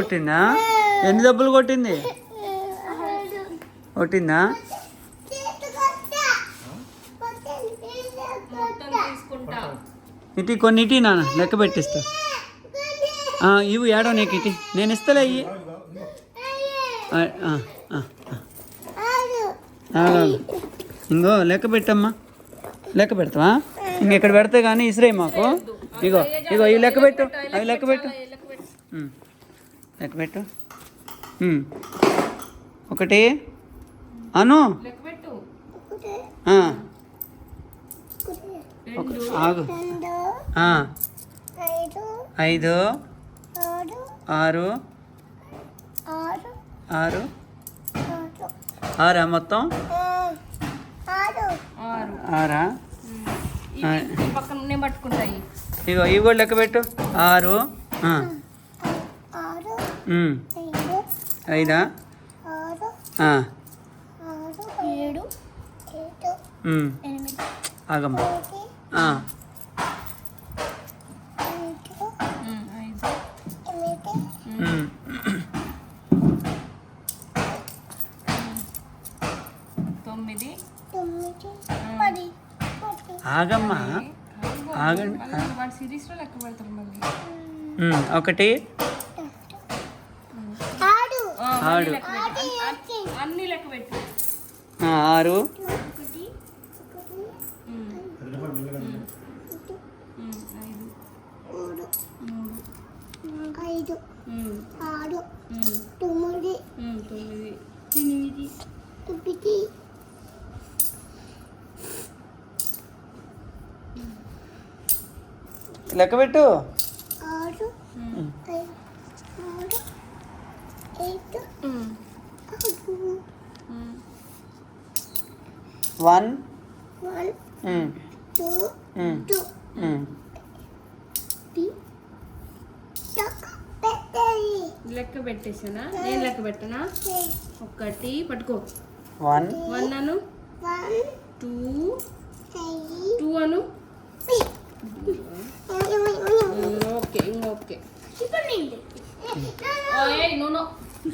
కొట్టిందా? ఎన్ని దెబ్బలు కొట్టింది? కొట్టిందా? ఇటు కొన్ని ఇటీ నాన్న లెక్క పెట్టిస్తా. ఇవి ఏడో నీకు ఇటీ నేను ఇస్తలే ఇవి. ఇంకో లెక్క పెట్టమ్మా. లెక్క పెడతావా? ఇంకెక్కడ పెడితే కానీ ఇసిరే మాకు. ఇగో ఇగో ఇవి లెక్క పెట్టు. అవి లెక్క పెట్టు. లెక్క పెట్టు. ఒకటి అను ఆగు. 5 6 6 6 మొత్తం 6. ఇగో ఇవి కూడా లెక్క పెట్టు. 6 5 ఆగమ్మా. 9 ఆగమ్మా. ఆగండి. సిరీస్లో లెక్క పెడతారు మళ్ళీ. 1 ఆడు అన్ని లెక్క పెట్టు. 6 లెక్క పెట్టు. 1 లెక్క పెట్టేసానా? నేను లెక్క పెట్టనా? 1 పట్టుకో. 1 అను. 2 అను. ఓకే ఇంకొకే.